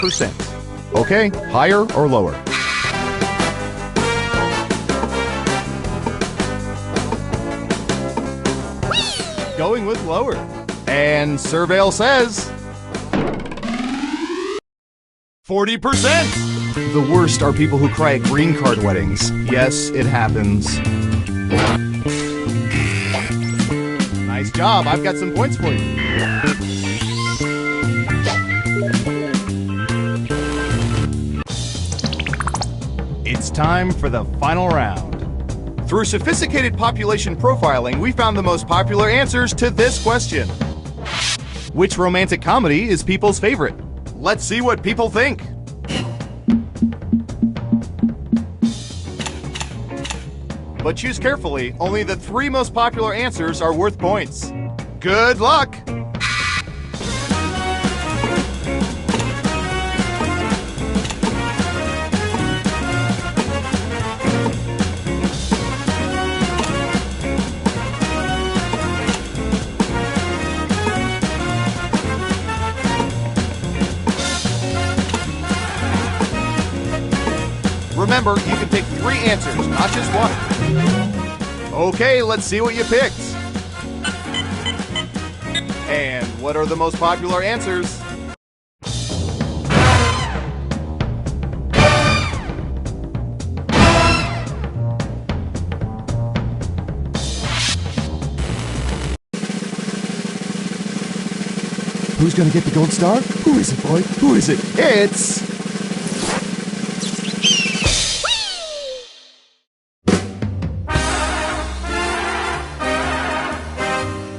%. Okay, higher or lower? Going with lower. And Surveil says 40%. The worst are people who cry at green card weddings. Yes, it happens. Nice job. I've got some points for you. It's time for the final round. Through sophisticated population profiling, we found the most popular answers to this question. Which romantic comedy is people's favorite? Let's see what people think. But choose carefully. Only the 3 most popular answers are worth points. Good luck! Remember, you can pick 3 answers, not just 1. Okay, let's see what you picked. And what are the most popular answers? Who's gonna get the gold star? Who is it, boy? Who is it? It's...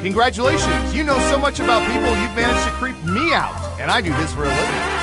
Congratulations! You know so much about people, you've managed to creep me out. And I do this for a living.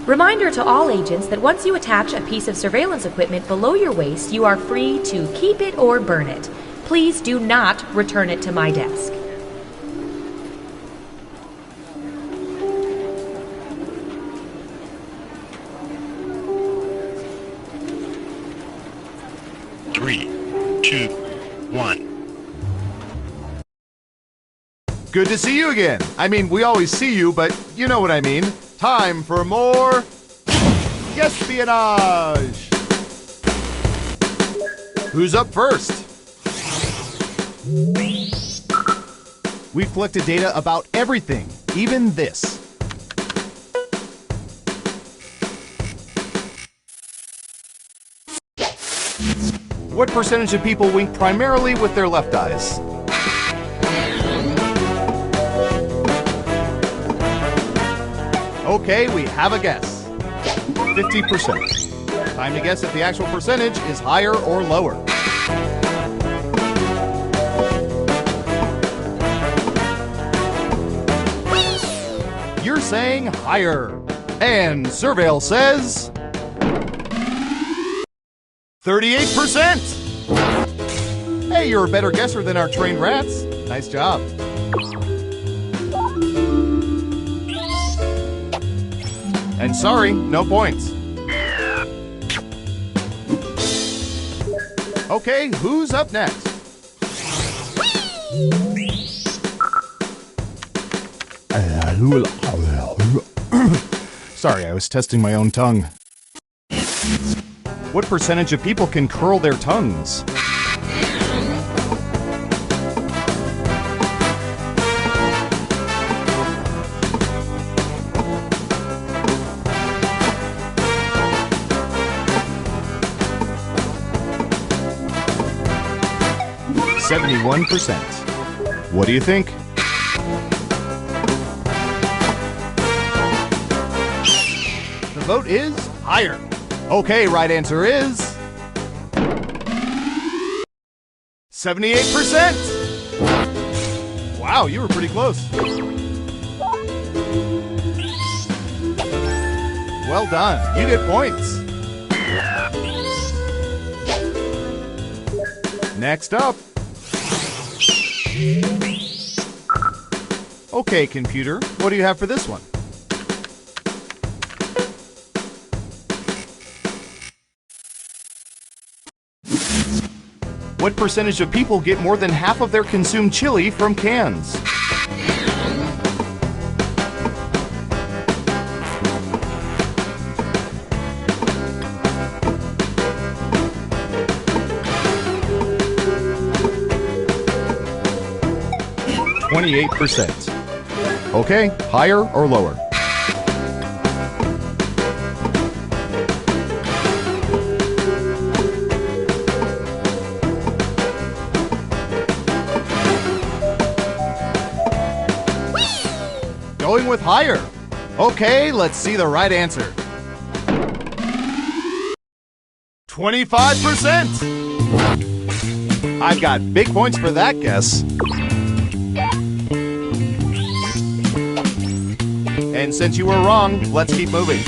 Reminder to all agents that once you attach a piece of surveillance equipment below your waist, you are free to keep it or burn it. Please do not return it to my desk. Three, two, one. Good to see you again. I mean, we always see you, but you know what I mean. Time for more espionage. Who's up first? We've collected data about everything, even this. What percentage of people wink primarily with their left eyes? Okay, we have a guess. 50%. Time to guess if the actual percentage is higher or lower. saying higher. And Surveil says 38%. Hey, you're a better guesser than our trained rats. Nice job. And sorry, no points. Okay, who's up next? Sorry, I was testing my own tongue. What percentage of people can curl their tongues? %. What do you think? The vote is higher. Okay, right answer is 78%. Wow, you were pretty close. Well done. You get points. Next up. Okay, computer, what do you have for this one? What percentage of people get more than half of their consumed chili from cans? %. Okay, higher or lower? Going with higher. Okay, let's see the right answer. 25%. I've got big points for that guess. And since you were wrong, let's keep moving.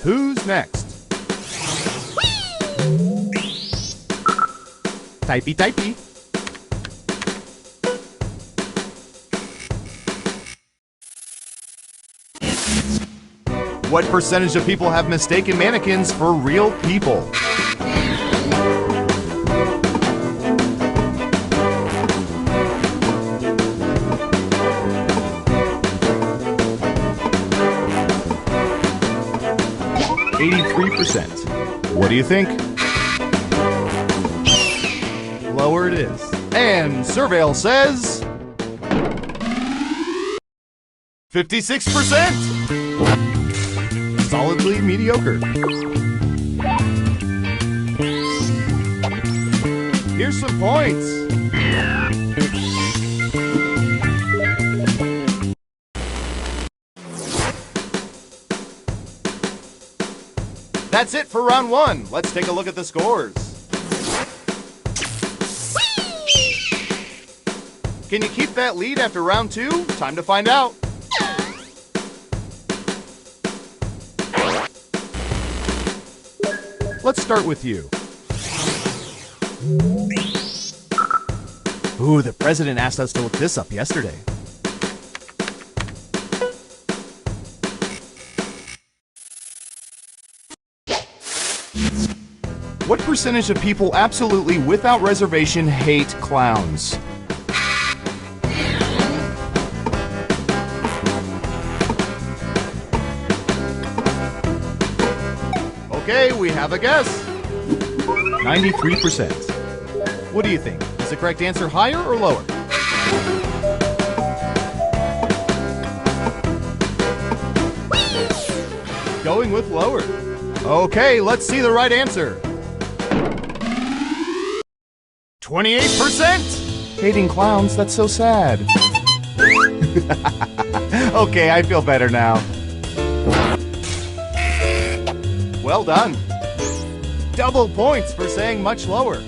Who's next? Typey, typey. What percentage of people have mistaken mannequins for real people? %. What do you think? Lower it is. And Surveil says 56%. Solidly mediocre. Here's some points. That's it for round one. Let's take a look at the scores. Can you keep that lead after round two? Time to find out. Let's start with you. Ooh, the president asked us to look this up yesterday. What percentage of people absolutely without reservation hate clowns? Okay, we have a guess. 93%. What do you think? Is the correct answer higher or lower? Going with lower. Okay, let's see the right answer. 28%! Hating clowns, that's so sad. Okay, I feel better now. Well done. Double points for saying much lower.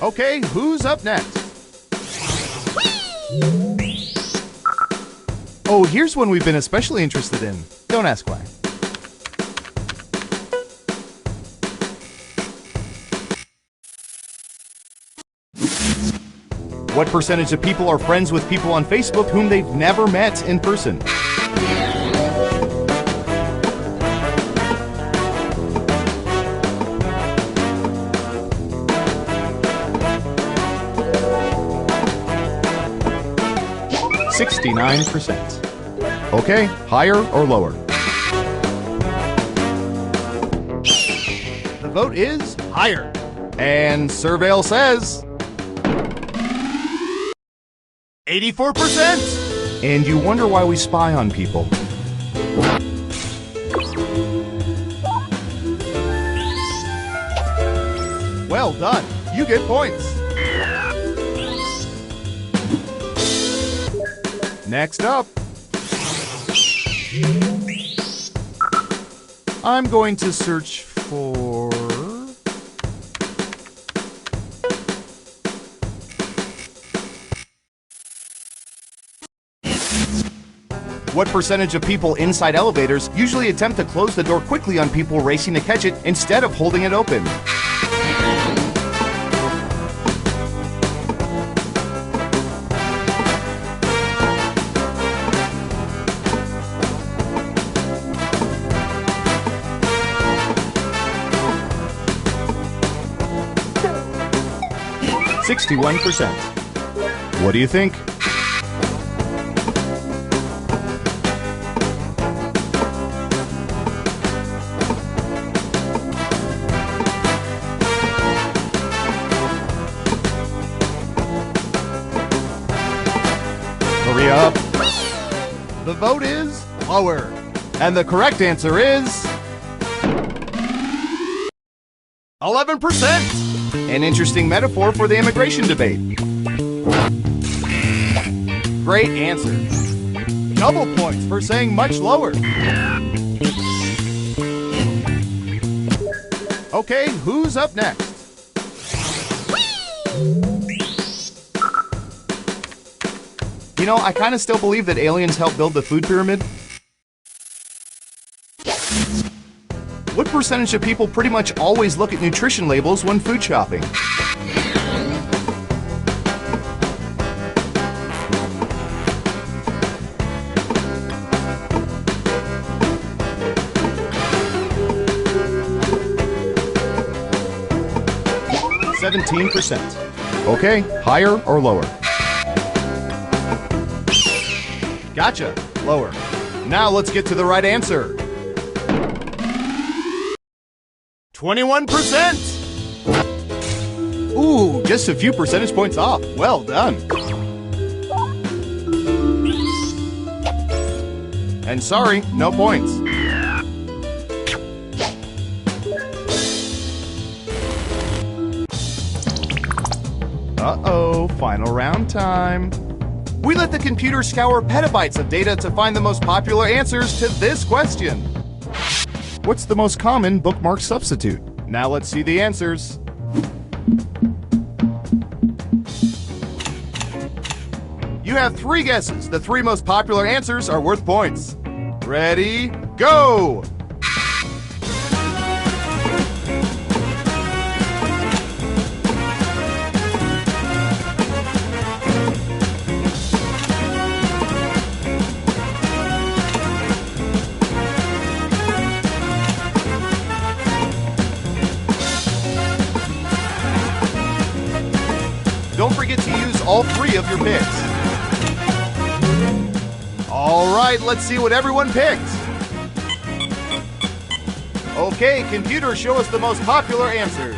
Okay, who's up next? Oh, here's one we've been especially interested in. Don't ask why. What percentage of people are friends with people on Facebook whom they've never met in person? %69. Okay, higher or lower? The vote is higher. And Surveil says 84%. And you wonder why we spy on people. Well done. You get points. Next up, I'm going to search for what percentage of people inside elevators usually attempt to close the door quickly on people racing to catch it instead of holding it open? %61. What do you think? Hurry up. The vote is lower. And the correct answer is 11%. An interesting metaphor for the immigration debate. Great answer. Double points for saying much lower. Okay, who's up next? You know, I kind of still believe that aliens helped build the food pyramid. What percentage of people pretty much always look at nutrition labels when food shopping? %17. Okay, higher or lower? Gotcha, lower. Now let's get to the right answer. 21%! Ooh, just a few percentage points off. Well done. And sorry, no points. Uh-oh, final round time. We let the computer scour petabytes of data to find the most popular answers to this question. What's the most common bookmark substitute? Now let's see the answers. You have 3 guesses. The 3 most popular answers are worth points. Ready, go! Don't forget to use all 3 of your picks. All right, let's see what everyone picked. Okay, computer, show us the most popular answers.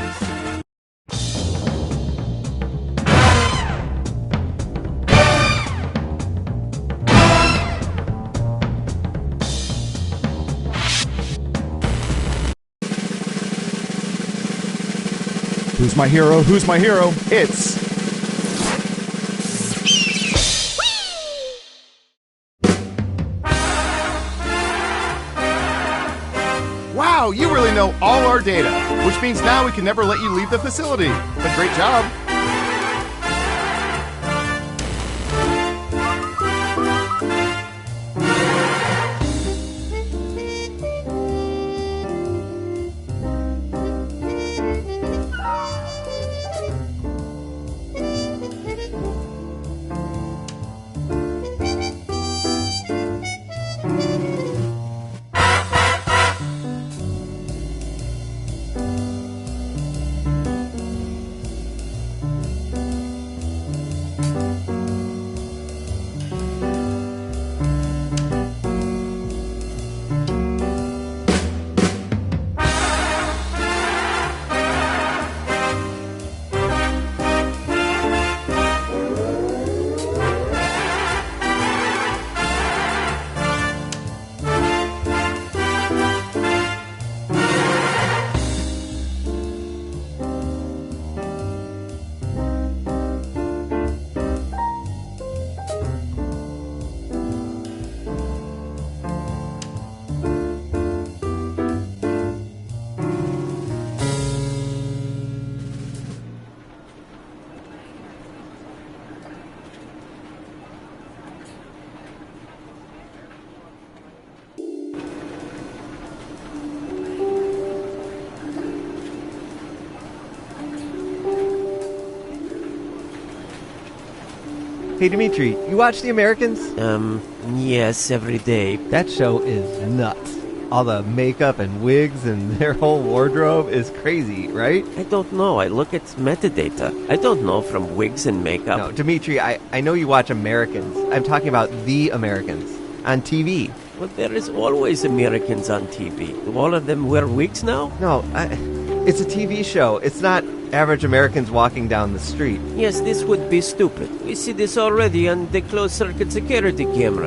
Who's my hero? Who's my hero? It's... Wow, you really know all our data, which means now we can never let you leave the facility. But great job. Hey, Dimitri, you watch The Americans? Yes, every day. That show is nuts. All the makeup and wigs and their whole wardrobe is crazy, right? I don't know. I look at metadata. I don't know from wigs and makeup. No, Dimitri, I know you watch Americans. I'm talking about The Americans on TV. Well, there is always Americans on TV. Do all of them wear wigs now? No, it's a TV show. It's not average Americans walking down the street. Yes, this would be stupid. We see this already on the closed-circuit security camera.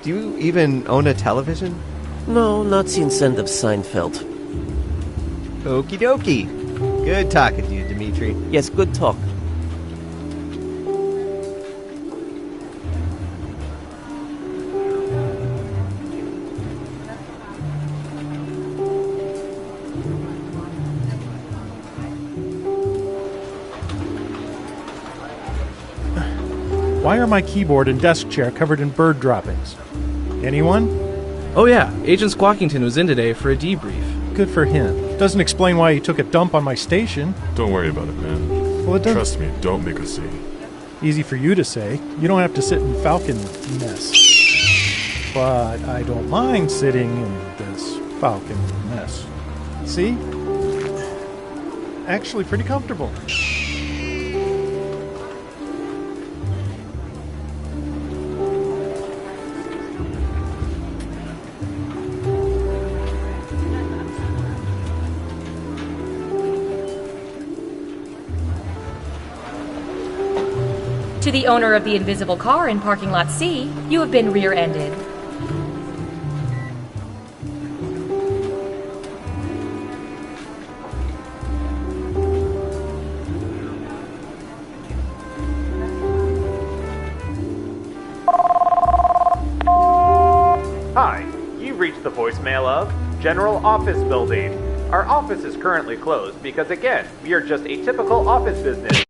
Do you even own a television? No, not since end of Seinfeld. Okie dokie. Good talking to you, Dimitri. Yes, good talk. Why are my keyboard and desk chair covered in bird droppings? Anyone? Oh yeah, Agent Squawkington was in today for a debrief. Good for him. Doesn't explain why he took a dump on my station. Don't worry about it, man. Well, it doesn't. Trust me, don't make a scene. Easy for you to say. You don't have to sit in Falcon mess. But I don't mind sitting in this Falcon mess. See? Actually pretty comfortable. To the owner of the invisible car in parking lot C, you have been rear-ended. Hi, you've reached the voicemail of General Office Building. Our office is currently closed because, again, we are just a typical office business.